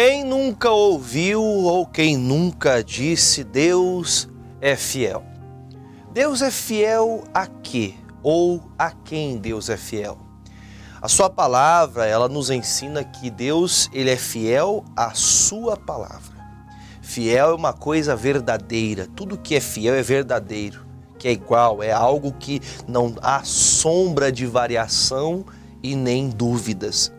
Quem nunca ouviu ou quem nunca disse Deus é fiel? Deus é fiel a quê? Ou a quem Deus é fiel? A sua palavra, ela nos ensina que Deus, ele é fiel à sua palavra. Fiel é uma coisa verdadeira. Tudo que é fiel é verdadeiro, que é igual, é algo que não há sombra de variação e nem dúvidas.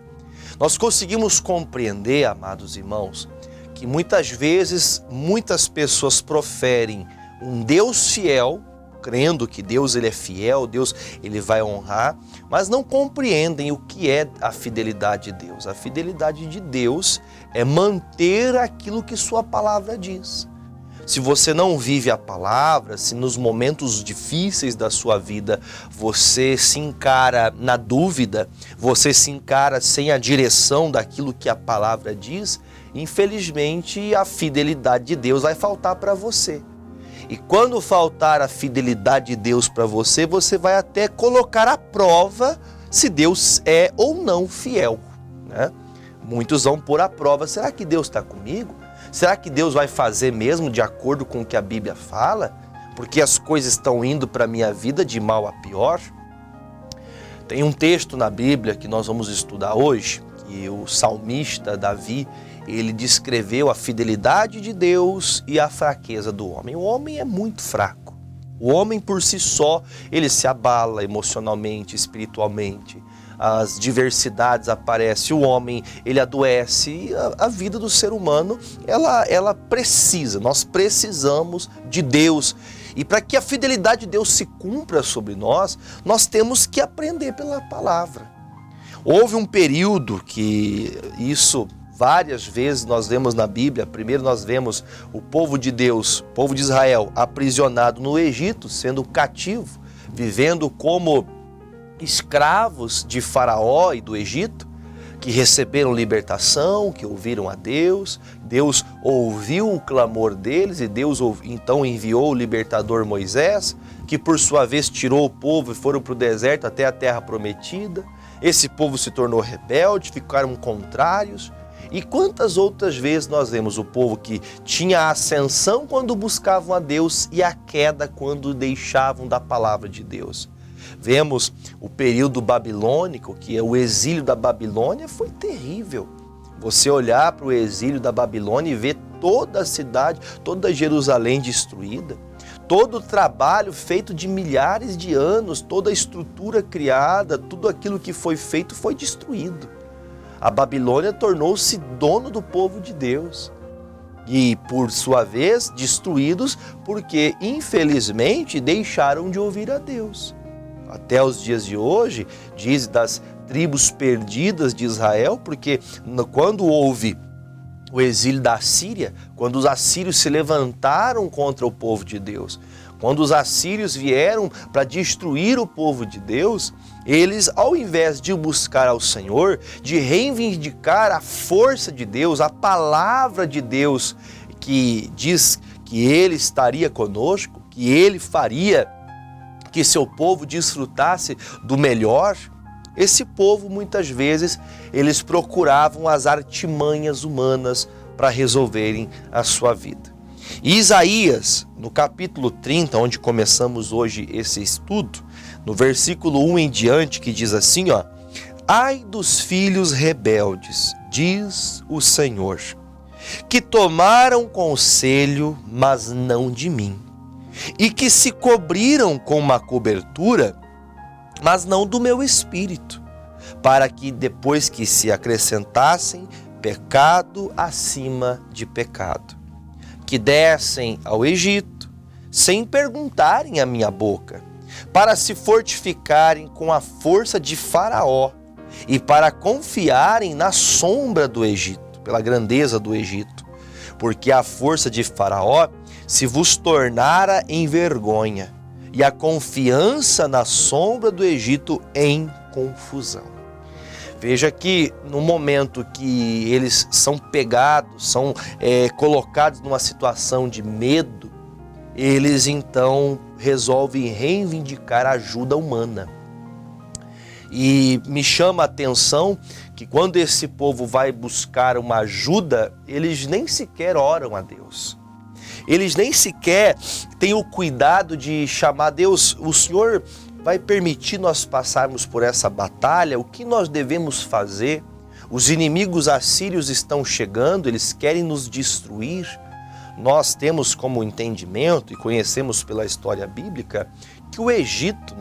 Nós conseguimos compreender, amados irmãos, que muitas vezes muitas pessoas proferem um Deus fiel, crendo que Deus ele é fiel, Deus ele vai honrar, mas não compreendem o que é a fidelidade de Deus. A fidelidade de Deus é manter aquilo que sua palavra diz. Se você não vive a palavra, se nos momentos difíceis da sua vida você se encara na dúvida, você se encara sem a direção daquilo que a palavra diz, infelizmente a fidelidade de Deus vai faltar para você. E quando faltar a fidelidade de Deus para você, você vai até colocar à prova se Deus é ou não fiel, né? Muitos vão pôr à prova, será que Deus está comigo? Será que Deus vai fazer mesmo de acordo com o que a Bíblia fala? Porque as coisas estão indo para a minha vida de mal a pior? Tem um texto na Bíblia que nós vamos estudar hoje, que o salmista Davi, ele descreveu a fidelidade de Deus e a fraqueza do homem. O homem é muito fraco. O homem por si só, ele se abala emocionalmente, espiritualmente. As diversidades aparecem, o homem ele adoece e a vida do ser humano ela precisa, nós precisamos de Deus. E para que a fidelidade de Deus se cumpra sobre nós, nós temos que aprender pela palavra. Houve um período que isso várias vezes nós vemos na Bíblia. Primeiro nós vemos o povo de Deus, o povo de Israel aprisionado no Egito, sendo cativo, vivendo como escravos de Faraó e do Egito, que receberam libertação, que ouviram a Deus. Deus ouviu o clamor deles e Deus então enviou o libertador Moisés, que por sua vez tirou o povo e foram para o deserto até a terra prometida. Esse povo se tornou rebelde, ficaram contrários. E quantas outras vezes nós vemos o povo que tinha a ascensão quando buscavam a Deus e a queda quando deixavam da palavra de Deus. Vemos o período babilônico, que é o exílio da Babilônia, foi terrível. Você olhar para o exílio da Babilônia e ver toda a cidade, toda Jerusalém destruída, todo o trabalho feito de milhares de anos, toda a estrutura criada, tudo aquilo que foi feito foi destruído. A Babilônia tornou-se dono do povo de Deus. E, por sua vez, destruídos porque, infelizmente, deixaram de ouvir a Deus. Até os dias de hoje, diz das tribos perdidas de Israel, porque quando houve o exílio da Síria, quando os assírios se levantaram contra o povo de Deus, quando os assírios vieram para destruir o povo de Deus, eles, ao invés de buscar ao Senhor, de reivindicar a força de Deus, a palavra de Deus, que diz que Ele estaria conosco, que Ele faria que seu povo desfrutasse do melhor, esse povo muitas vezes eles procuravam as artimanhas humanas para resolverem a sua vida. E Isaías, no capítulo 30, onde começamos hoje esse estudo, no versículo 1 em diante, que diz assim, ó: Ai dos filhos rebeldes, diz o Senhor, que tomaram conselho, mas não de mim, e que se cobriram com uma cobertura, mas não do meu espírito, para que depois que se acrescentassem pecado acima de pecado, que descem ao Egito sem perguntarem à minha boca, para se fortificarem com a força de Faraó e para confiarem na sombra do Egito, pela grandeza do Egito, porque a força de Faraó se vos tornara em vergonha, e a confiança na sombra do Egito em confusão. Veja que no momento que eles são pegados, são colocados numa situação de medo, eles então resolvem reivindicar a ajuda humana. E me chama a atenção que quando esse povo vai buscar uma ajuda, eles nem sequer oram a Deus. Eles nem sequer têm o cuidado de chamar Deus. O Senhor vai permitir nós passarmos por essa batalha? O que nós devemos fazer? Os inimigos assírios estão chegando, eles querem nos destruir. Nós temos como entendimento e conhecemos pela história bíblica que o Egito,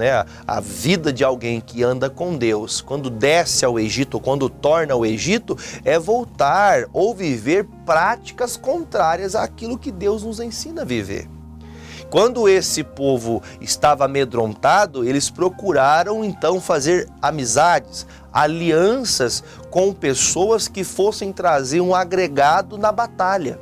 a vida de alguém que anda com Deus, quando desce ao Egito, quando torna ao Egito, é voltar ou viver práticas contrárias àquilo que Deus nos ensina a viver. Quando esse povo estava amedrontado, eles procuraram então fazer amizades, alianças com pessoas que fossem trazer um agregado na batalha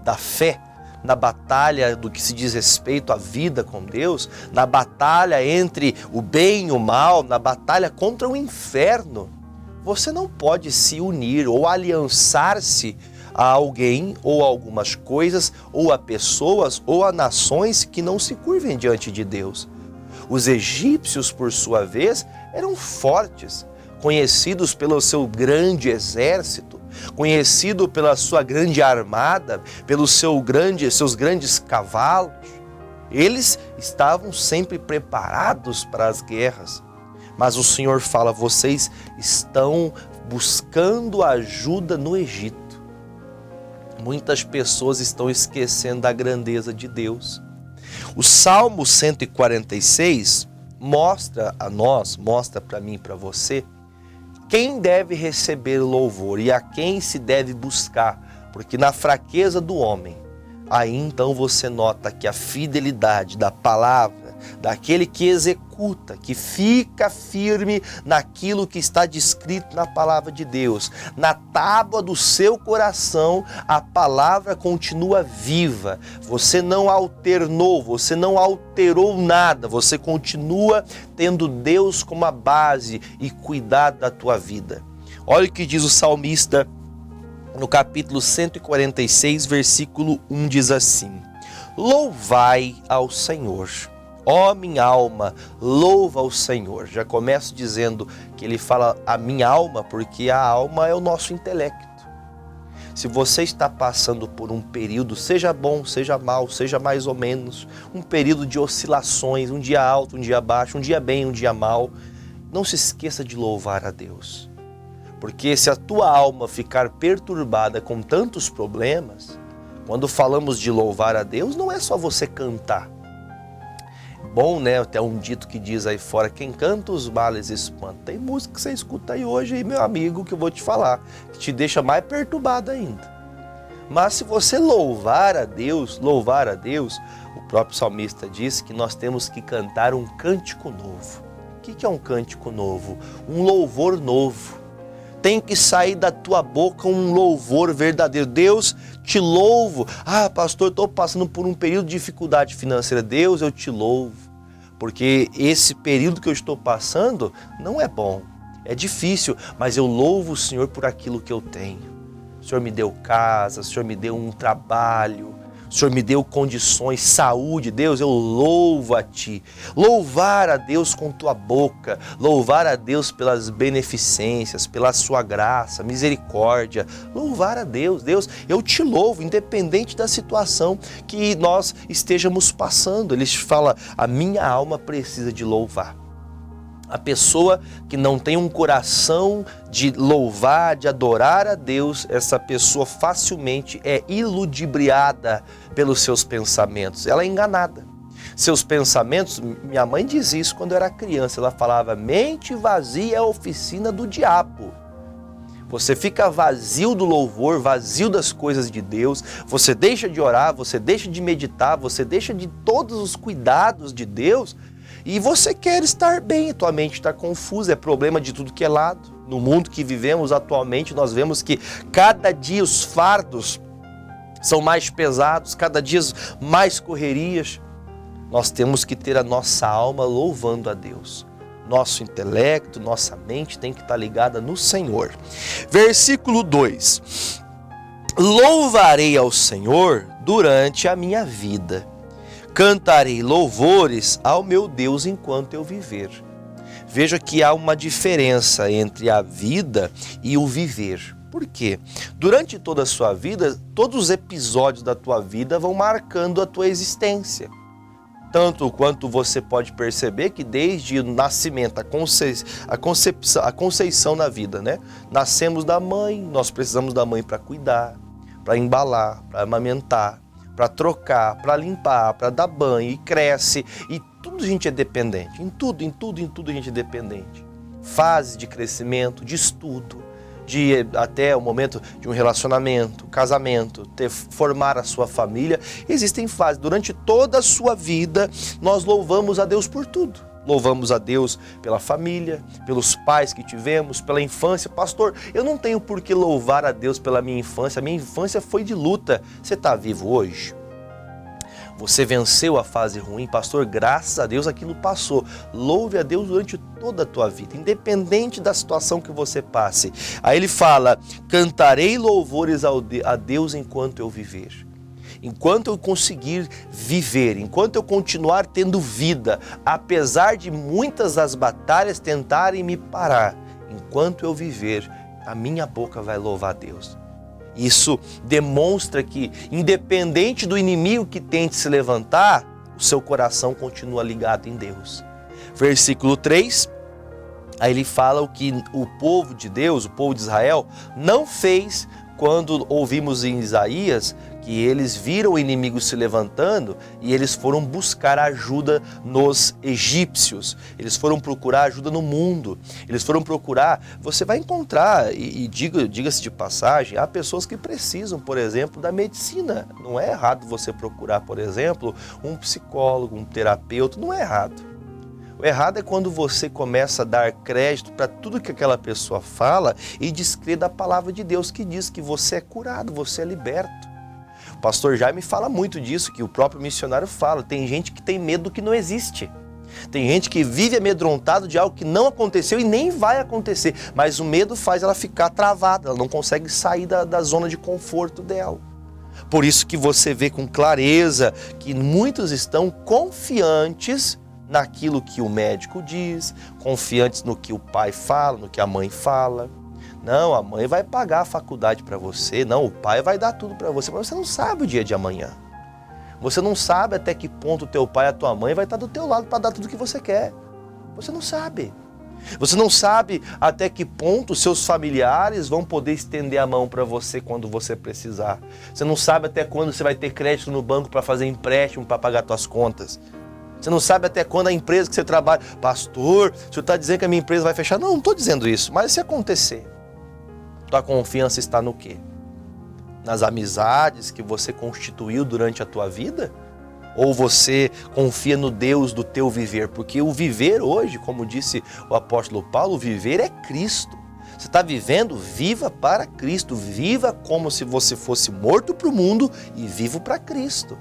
da fé, na batalha do que se diz respeito à vida com Deus, na batalha entre o bem e o mal, na batalha contra o inferno. Você não pode se unir ou aliançar-se a alguém ou a algumas coisas ou a pessoas ou a nações que não se curvem diante de Deus. Os egípcios, por sua vez, eram fortes, conhecidos pelo seu grande exército, conhecido pela sua grande armada, pelos seus grandes cavalos. Eles estavam sempre preparados para as guerras. Mas o Senhor fala, vocês estão buscando ajuda no Egito. Muitas pessoas estão esquecendo da grandeza de Deus. O Salmo 146 mostra a nós, mostra para mim e para você, quem deve receber louvor e a quem se deve buscar, porque na fraqueza do homem, aí então você nota que a fidelidade da palavra, daquele que executa, que fica firme naquilo que está descrito na palavra de Deus, na tábua do seu coração, a palavra continua viva. Você não alternou, você não alterou nada, você continua tendo Deus como a base e cuidado da tua vida. Olha o que diz o salmista no capítulo 146, versículo 1, diz assim: louvai ao Senhor. Ó minha alma, louva ao Senhor. Já começo dizendo que ele fala a minha alma, porque a alma é o nosso intelecto. Se você está passando por um período, seja bom, seja mal, seja mais ou menos, um período de oscilações, um dia alto, um dia baixo, um dia bem, um dia mal, não se esqueça de louvar a Deus. Porque se a tua alma ficar perturbada com tantos problemas, quando falamos de louvar a Deus, não é só você cantar. Bom, até um dito que diz aí fora, quem canta os males espanta. Tem música que você escuta aí hoje, meu amigo, que eu vou te falar, que te deixa mais perturbado ainda. Mas se você louvar a Deus, o próprio salmista diz que nós temos que cantar um cântico novo. O que é um cântico novo? Um louvor novo. Tem que sair da tua boca um louvor verdadeiro. Deus, te louvo. Ah, pastor, estou passando por um período de dificuldade financeira. Deus, eu te louvo. Porque esse período que eu estou passando não é bom. É difícil, mas eu louvo o Senhor por aquilo que eu tenho. O Senhor me deu casa, o Senhor me deu um trabalho, o Senhor me deu condições, saúde. Deus, eu louvo a Ti. Louvar a Deus com tua boca, louvar a Deus pelas beneficências, pela sua graça, misericórdia. Louvar a Deus. Deus, eu te louvo, independente da situação que nós estejamos passando. Ele fala, a minha alma precisa de louvar. A pessoa que não tem um coração de louvar, de adorar a Deus, essa pessoa facilmente é iludibriada pelos seus pensamentos. Ela é enganada. Seus pensamentos, minha mãe diz isso quando eu era criança, ela falava, mente vazia é a oficina do diabo. Você fica vazio do louvor, vazio das coisas de Deus, você deixa de orar, você deixa de meditar, você deixa de todos os cuidados de Deus, e você quer estar bem, tua mente está confusa, é problema de tudo que é lado. No mundo que vivemos atualmente, nós vemos que cada dia os fardos são mais pesados, cada dia mais correrias. Nós temos que ter a nossa alma louvando a Deus. Nosso intelecto, nossa mente tem que estar ligada no Senhor. Versículo 2. Louvarei ao Senhor durante a minha vida. Cantarei louvores ao meu Deus enquanto eu viver. Veja que há uma diferença entre a vida e o viver. Por quê? Durante toda a sua vida, todos os episódios da tua vida vão marcando a tua existência. Tanto quanto você pode perceber que desde o nascimento, a conceição na vida, né? Nascemos da mãe, nós precisamos da mãe para cuidar, para embalar, para amamentar, para trocar, para limpar, para dar banho, e cresce, e tudo a gente é dependente, em tudo a gente é dependente. Fase de crescimento, de estudo, até o momento de um relacionamento, casamento, formar a sua família. Existem fases. Durante toda a sua vida, nós louvamos a Deus por tudo. Louvamos a Deus pela família, pelos pais que tivemos, pela infância. Pastor, eu não tenho por que louvar a Deus pela minha infância. A minha infância foi de luta. Você está vivo hoje? Você venceu a fase ruim, pastor, graças a Deus aquilo passou. Louve a Deus durante toda a tua vida, independente da situação que você passe. Aí ele fala, cantarei louvores a Deus enquanto eu viver. Enquanto eu conseguir viver, enquanto eu continuar tendo vida, apesar de muitas das batalhas tentarem me parar, enquanto eu viver, a minha boca vai louvar a Deus. Isso demonstra que, independente do inimigo que tente se levantar, o seu coração continua ligado em Deus. Versículo 3, aí ele fala o que o povo de Deus, o povo de Israel, não fez quando ouvimos em Isaías que eles viram o inimigo se levantando e eles foram buscar ajuda nos egípcios, eles foram procurar ajuda no mundo, eles foram procurar, você vai encontrar, diga-se de passagem, há pessoas que precisam, por exemplo, da medicina. Não é errado você procurar, por exemplo, um psicólogo, um terapeuta, não é errado. O errado é quando você começa a dar crédito para tudo que aquela pessoa fala e descrer da palavra de Deus que diz que você é curado, você é liberto. O pastor Jaime fala muito disso, que o próprio missionário fala. Tem gente que tem medo do que não existe. Tem gente que vive amedrontado de algo que não aconteceu e nem vai acontecer. Mas o medo faz ela ficar travada, ela não consegue sair da zona de conforto dela. Por isso que você vê com clareza que muitos estão confiantes naquilo que o médico diz, confiantes no que o pai fala, no que a mãe fala. Não, a mãe vai pagar a faculdade para você, não, o pai vai dar tudo para você, mas você não sabe o dia de amanhã. Você não sabe até que ponto o teu pai e a tua mãe vai estar do teu lado para dar tudo o que você quer. Você não sabe. Você não sabe até que ponto os seus familiares vão poder estender a mão para você quando você precisar. Você não sabe até quando você vai ter crédito no banco para fazer empréstimo para pagar suas contas. Você não sabe até quando a empresa que você trabalha... Pastor, o senhor está dizendo que a minha empresa vai fechar? Não, não estou dizendo isso, mas se acontecer, tua confiança está no quê? Nas amizades que você constituiu durante a tua vida? Ou você confia no Deus do teu viver? Porque o viver hoje, como disse o apóstolo Paulo, o viver é Cristo. Você está vivendo? Viva para Cristo. Viva como se você fosse morto para o mundo e vivo para Cristo.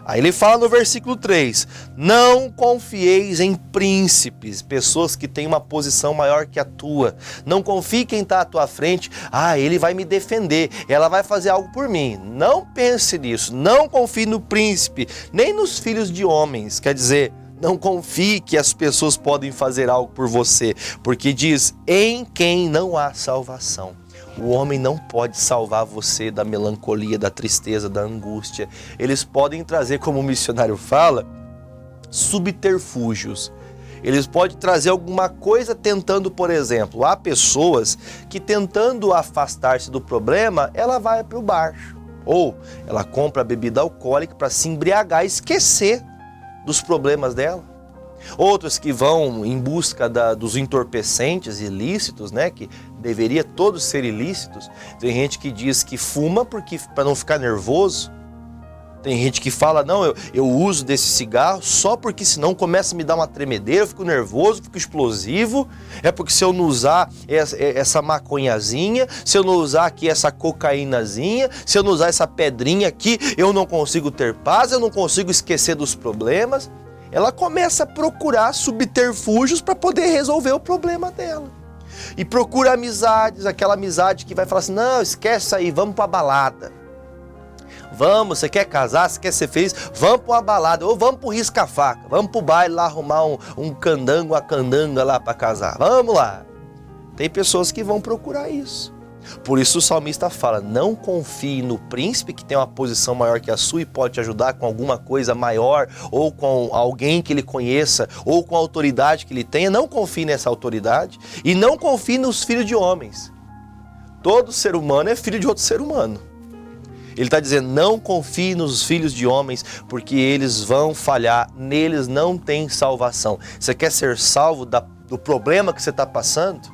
Aí ele fala no versículo 3, não confieis em príncipes, pessoas que têm uma posição maior que a tua. Não confie quem está à tua frente, ele vai me defender, ela vai fazer algo por mim. Não pense nisso, não confie no príncipe, nem nos filhos de homens. Quer dizer, não confie que as pessoas podem fazer algo por você, porque diz, em quem não há salvação. O homem não pode salvar você da melancolia, da tristeza, da angústia. Eles podem trazer, como o missionário fala, subterfúgios. Eles podem trazer alguma coisa tentando, por exemplo, há pessoas que tentando afastar-se do problema, ela vai para o bar. Ou ela compra bebida alcoólica para se embriagar e esquecer dos problemas dela. Outros que vão em busca dos entorpecentes ilícitos, né, que deveria todos ser ilícitos. Tem gente que diz que fuma para não ficar nervoso. Tem gente que fala, não, eu uso desse cigarro só porque senão começa a me dar uma tremedeira, eu fico nervoso, fico explosivo. É porque se eu não usar essa maconhazinha, se eu não usar aqui essa cocaínazinha, se eu não usar essa pedrinha aqui, eu não consigo ter paz, eu não consigo esquecer dos problemas. Ela começa a procurar subterfúgios para poder resolver o problema dela. E procura amizades, aquela amizade que vai falar assim, não, esquece isso aí, vamos para a balada. Vamos, você quer casar, você quer ser feliz? Vamos para uma balada, ou vamos para o risca-faca, vamos para o baile lá arrumar um candango, uma candanga lá para casar. Vamos lá. Tem pessoas que vão procurar isso. Por isso o salmista fala, não confie no príncipe que tem uma posição maior que a sua e pode te ajudar com alguma coisa maior, ou com alguém que ele conheça, ou com a autoridade que ele tenha. Não confie nessa autoridade e não confie nos filhos de homens. Todo ser humano é filho de outro ser humano. Ele está dizendo, não confie nos filhos de homens, porque eles vão falhar, neles não tem salvação. Você quer ser salvo do problema que você está passando?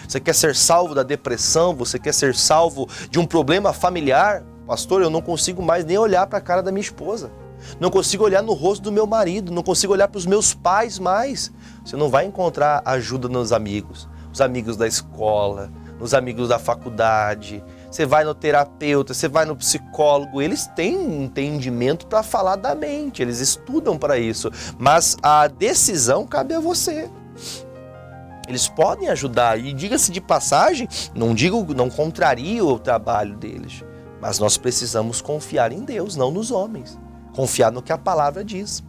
Você quer ser salvo da depressão? Você quer ser salvo de um problema familiar? Pastor, eu não consigo mais nem olhar para a cara da minha esposa. Não consigo olhar no rosto do meu marido. Não consigo olhar para os meus pais mais. Você não vai encontrar ajuda nos amigos. Os amigos da escola, nos amigos da faculdade. Você vai no terapeuta, você vai no psicólogo. Eles têm entendimento para falar da mente. Eles estudam para isso. Mas a decisão cabe a você. Eles podem ajudar, e diga-se de passagem, não contraria o trabalho deles, mas nós precisamos confiar em Deus, não nos homens, confiar no que a palavra diz.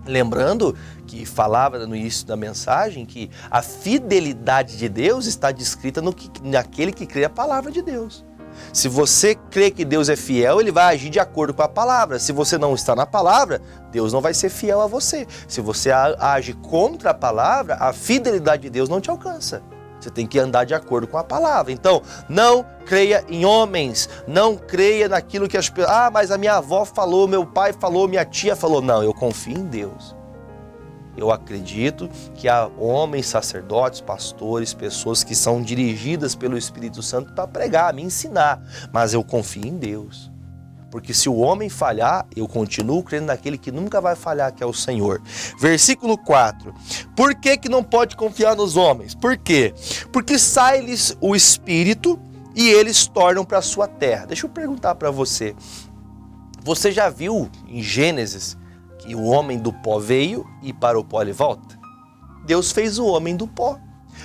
Lembrando que falava no início da mensagem que a fidelidade de Deus está descrita naquele que crê a palavra de Deus. Se você crê que Deus é fiel, ele vai agir de acordo com a palavra. Se você não está na palavra, Deus não vai ser fiel a você. Se você age contra a palavra, a fidelidade de Deus não te alcança. Você tem que andar de acordo com a palavra. Então, não creia em homens, não creia naquilo que as pessoas... Ah, mas a minha avó falou, meu pai falou, minha tia falou. Não, eu confio em Deus. Eu acredito que há homens, sacerdotes, pastores, pessoas que são dirigidas pelo Espírito Santo para pregar, me ensinar. Mas eu confio em Deus. Porque se o homem falhar, eu continuo crendo naquele que nunca vai falhar, que é o Senhor. Versículo 4. Por que não pode confiar nos homens? Por quê? Porque sai-lhes o Espírito e eles tornam para a sua terra. Deixa eu perguntar para você. Você já viu em Gênesis que o homem do pó veio e para o pó ele volta? Deus fez o homem do pó.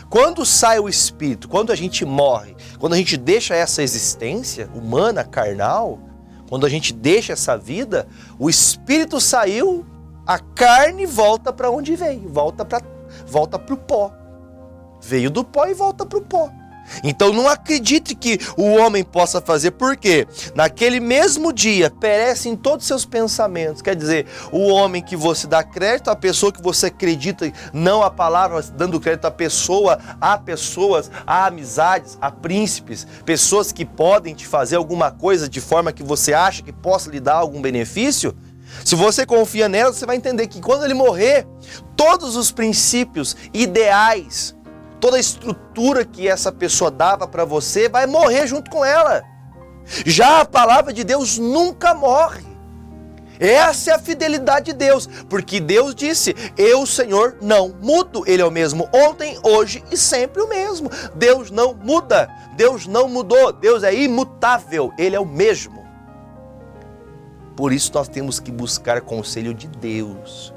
Quando sai o Espírito, quando a gente morre, quando a gente deixa essa existência humana, carnal, quando a gente deixa essa vida, o Espírito saiu, a carne volta para onde veio, volta para o pó. Veio do pó e volta para o pó. Então não acredite que o homem possa fazer, porque naquele mesmo dia perecem todos os seus pensamentos. Quer dizer, o homem que você dá crédito, a pessoa que você acredita, não a palavra, mas dando crédito à pessoa, a pessoas, a amizades, a príncipes, pessoas que podem te fazer alguma coisa de forma que você acha que possa lhe dar algum benefício. Se você confia nela, você vai entender que quando ele morrer, todos os princípios, ideais, toda a estrutura que essa pessoa dava para você vai morrer junto com ela. Já a palavra de Deus nunca morre. Essa é a fidelidade de Deus, porque Deus disse, eu, Senhor, não mudo. Ele é o mesmo ontem, hoje e sempre o mesmo. Deus não muda, Deus não mudou, Deus é imutável, Ele é o mesmo. Por isso nós temos que buscar conselho de Deus.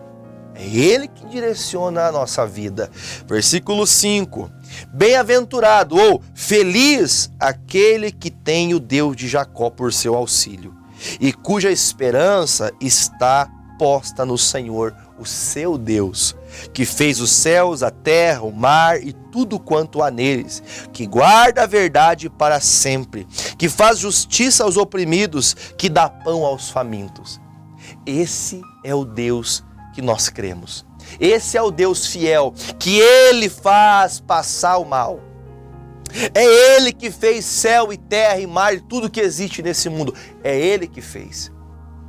É Ele que direciona a nossa vida. Versículo 5. Bem-aventurado ou feliz aquele que tem o Deus de Jacó por seu auxílio e cuja esperança está posta no Senhor, o seu Deus, que fez os céus, a terra, o mar e tudo quanto há neles, que guarda a verdade para sempre, que faz justiça aos oprimidos, que dá pão aos famintos. Esse é o Deus que nós cremos. Esse é o Deus fiel, que Ele faz passar o mal. É Ele que fez céu e terra e mar e tudo que existe nesse mundo. É Ele que fez.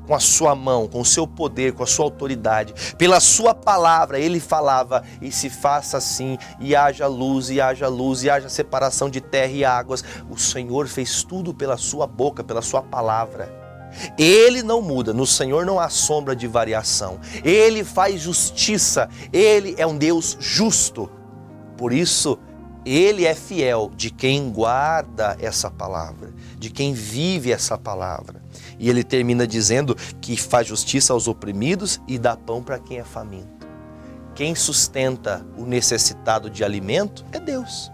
Com a sua mão, com o seu poder, com a sua autoridade. Pela sua palavra, Ele falava, e se faça assim, e haja luz, e haja luz, e haja separação de terra e águas. O Senhor fez tudo pela sua boca, pela sua palavra. Ele não muda, no Senhor não há sombra de variação. Ele faz justiça, Ele é um Deus justo. Por isso, Ele é fiel de quem guarda essa palavra, de quem vive essa palavra. E Ele termina dizendo que faz justiça aos oprimidos e dá pão para quem é faminto. Quem sustenta o necessitado de alimento é Deus.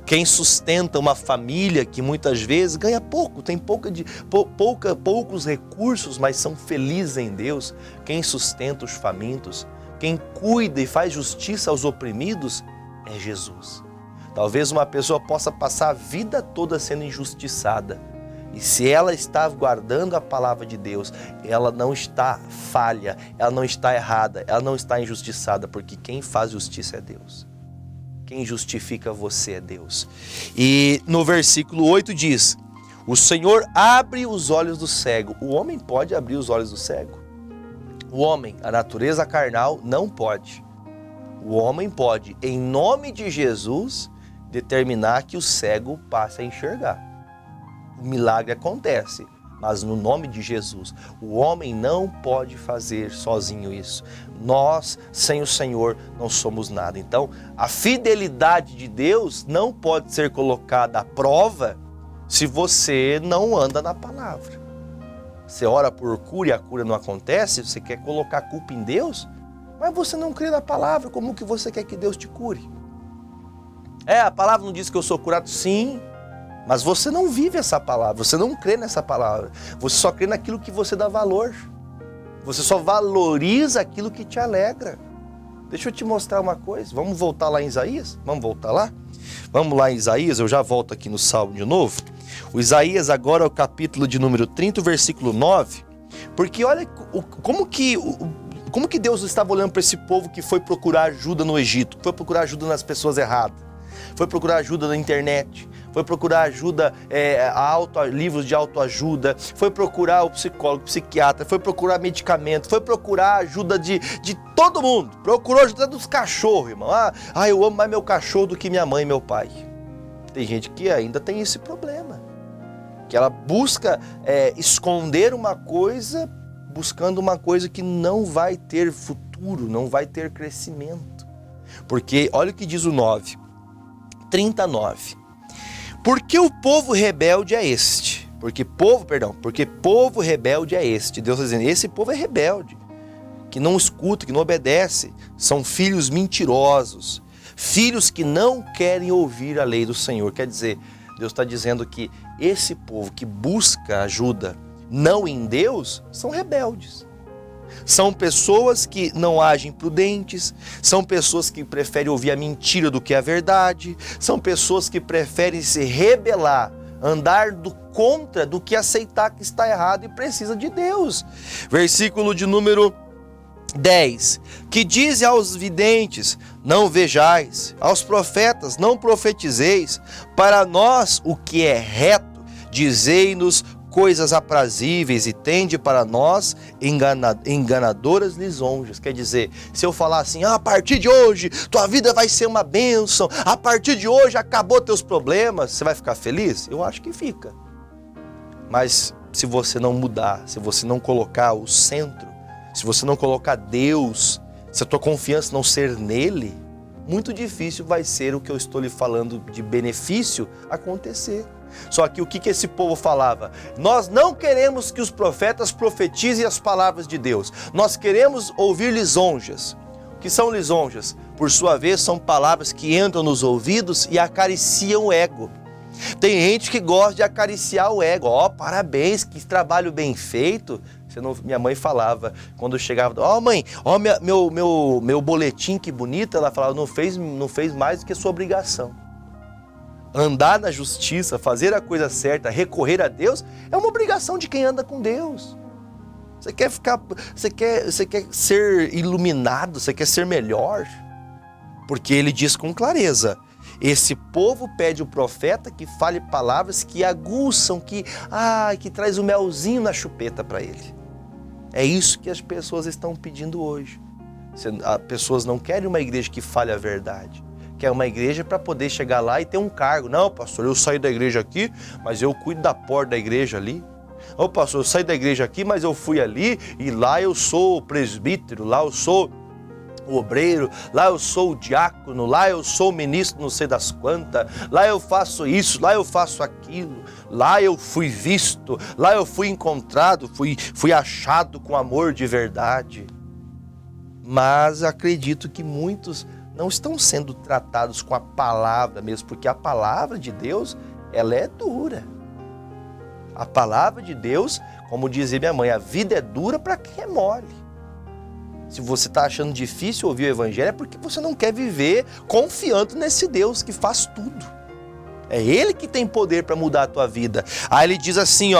Quem sustenta uma família que muitas vezes ganha pouco, tem poucos recursos, mas são felizes em Deus. Quem sustenta os famintos, quem cuida e faz justiça aos oprimidos é Jesus. Talvez uma pessoa possa passar a vida toda sendo injustiçada. E se ela está guardando a palavra de Deus, ela não está falha, ela não está errada, ela não está injustiçada, porque quem faz justiça é Deus. Quem justifica você é Deus. E no versículo 8 diz: o Senhor abre os olhos do cego. O homem pode abrir os olhos do cego? O homem, a natureza carnal, não pode. O homem pode, em nome de Jesus, determinar que o cego passe a enxergar. O milagre acontece, mas no nome de Jesus. O homem não pode fazer sozinho isso. Nós, sem o Senhor, não somos nada. Então, a fidelidade de Deus não pode ser colocada à prova se você não anda na palavra. Você ora por cura e a cura não acontece, você quer colocar a culpa em Deus, mas você não crê na palavra. Como que você quer que Deus te cure? A palavra não diz que eu sou curado? Sim. Mas você não vive essa palavra, você não crê nessa palavra. Você só crê naquilo que você dá valor. Você só valoriza aquilo que te alegra. Deixa eu te mostrar uma coisa. Vamos voltar lá em Isaías? Vamos voltar lá? Vamos lá em Isaías, eu já volto aqui no Salmo de novo. O Isaías agora é o capítulo de número 30, versículo 9. Porque olha como que Deus estava olhando para esse povo que foi procurar ajuda no Egito, foi procurar ajuda nas pessoas erradas, foi procurar ajuda na internet, foi procurar ajuda, livros de autoajuda, foi procurar o psicólogo, o psiquiatra, foi procurar medicamento, foi procurar ajuda de todo mundo, procurou ajuda dos cachorros, irmão. Eu amo mais meu cachorro do que minha mãe e meu pai. Tem gente que ainda tem esse problema, que ela busca esconder uma coisa, buscando uma coisa que não vai ter futuro, não vai ter crescimento. Porque olha o que diz o 39. Porque o povo rebelde é este. Porque povo rebelde é este. Deus está dizendo, esse povo é rebelde, que não escuta, que não obedece. São filhos mentirosos, filhos que não querem ouvir a lei do Senhor. Quer dizer, Deus está dizendo que esse povo que busca ajuda não em Deus, são rebeldes. São pessoas que não agem prudentes, são pessoas que preferem ouvir a mentira do que a verdade, são pessoas que preferem se rebelar, andar contra do que aceitar que está errado e precisa de Deus. Versículo de número 10, que diz aos videntes, não vejais, aos profetas, não profetizeis, para nós o que é reto, dizei-nos coisas aprazíveis e tende para nós enganadoras lisonjas. Quer dizer, se eu falar assim, a partir de hoje tua vida vai ser uma bênção, a partir de hoje acabou teus problemas, você vai ficar feliz? Eu acho que fica. Mas se você não mudar, se você não colocar o centro, se você não colocar Deus, se a tua confiança não ser nele, muito difícil vai ser o que eu estou lhe falando de benefício acontecer. Só que o que esse povo falava? Nós não queremos que os profetas profetizem as palavras de Deus. Nós queremos ouvir lisonjas. O que são lisonjas? Por sua vez, são palavras que entram nos ouvidos e acariciam o ego. Tem gente que gosta de acariciar o ego. Parabéns, que trabalho bem feito. Minha mãe falava, quando eu chegava, mãe, meu boletim, que bonito. Ela falava, não fez mais do que sua obrigação. Andar na justiça, fazer a coisa certa, recorrer a Deus, é uma obrigação de quem anda com Deus. Você quer ser iluminado, você quer ser melhor. Porque ele diz com clareza, esse povo pede o profeta que fale palavras que aguçam, que traz o melzinho na chupeta para ele. É isso que as pessoas estão pedindo hoje. As pessoas não querem uma igreja que fale a verdade. Quer uma igreja para poder chegar lá e ter um cargo. Não, pastor, eu saí da igreja aqui, mas eu cuido da porta da igreja ali. Pastor, eu saí da igreja aqui, mas eu fui ali e lá eu sou o presbítero, lá eu sou o obreiro, lá eu sou o diácono, lá eu sou o ministro não sei das quantas, lá eu faço isso, lá eu faço aquilo, lá eu fui visto, lá eu fui encontrado, fui achado com amor de verdade. Mas acredito que muitos não estão sendo tratados com a palavra mesmo, porque a palavra de Deus, ela é dura. A palavra de Deus, como dizia minha mãe, a vida é dura para quem é mole. Se você está achando difícil ouvir o evangelho, é porque você não quer viver confiando nesse Deus que faz tudo. É Ele que tem poder para mudar a tua vida. Aí ele diz assim,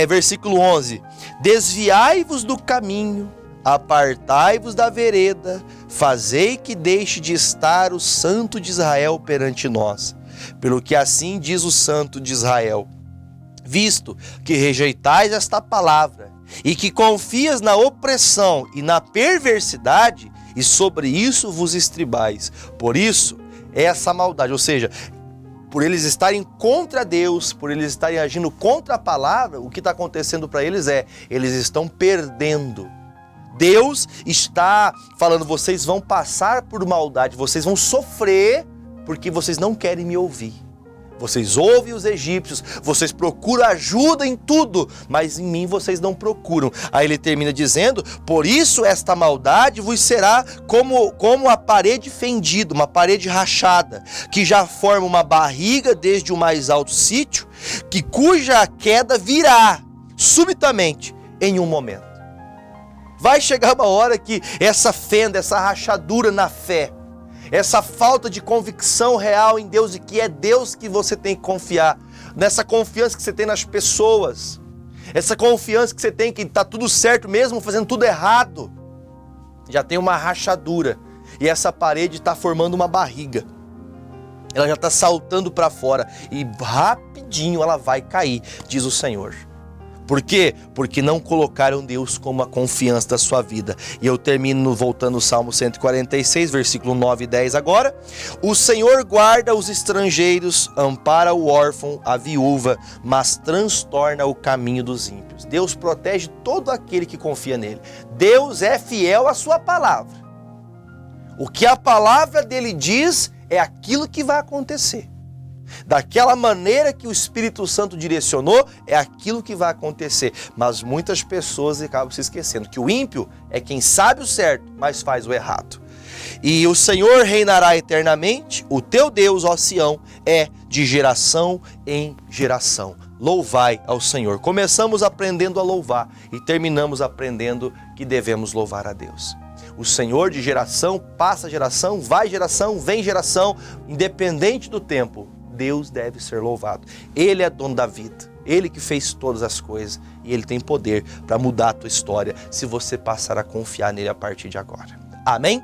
versículo 11: desviai-vos do caminho, apartai-vos da vereda, fazei que deixe de estar o Santo de Israel perante nós. Pelo que assim diz o Santo de Israel: visto que rejeitais esta palavra, e que confias na opressão e na perversidade, e sobre isso vos estribais. Por isso, essa maldade, ou seja, por eles estarem contra Deus, por eles estarem agindo contra a palavra, o que está acontecendo para eles eles estão perdendo. Deus está falando, vocês vão passar por maldade, vocês vão sofrer, porque vocês não querem me ouvir. Vocês ouvem os egípcios, vocês procuram ajuda em tudo, mas em mim vocês não procuram. Aí ele termina dizendo, por isso esta maldade vos será como a parede fendida, uma parede rachada, que já forma uma barriga desde o mais alto sítio, cuja queda virá subitamente em um momento. Vai chegar uma hora que essa fenda, essa rachadura na fé, essa falta de convicção real em Deus e que é Deus que você tem que confiar, nessa confiança que você tem nas pessoas, essa confiança que você tem que está tudo certo mesmo fazendo tudo errado, já tem uma rachadura e essa parede está formando uma barriga, ela já está saltando para fora e rapidinho ela vai cair, diz o Senhor. Por quê? Porque não colocaram Deus como a confiança da sua vida. E eu termino voltando no Salmo 146, versículo 9 e 10 agora. O Senhor guarda os estrangeiros, ampara o órfão, a viúva, mas transtorna o caminho dos ímpios. Deus protege todo aquele que confia nele. Deus é fiel à sua palavra. O que a palavra dele diz é aquilo que vai acontecer. Daquela maneira que o Espírito Santo direcionou, é aquilo que vai acontecer. Mas muitas pessoas acabam se esquecendo que o ímpio é quem sabe o certo, mas faz o errado. E o Senhor reinará eternamente, o teu Deus, ó Sião, é de geração em geração. Louvai ao Senhor. Começamos aprendendo a louvar e terminamos aprendendo que devemos louvar a Deus. O Senhor de geração, passa geração, vai geração, vem geração, independente do tempo. Deus deve ser louvado. Ele é dono da vida. Ele que fez todas as coisas. E Ele tem poder para mudar a tua história se você passar a confiar nele a partir de agora. Amém?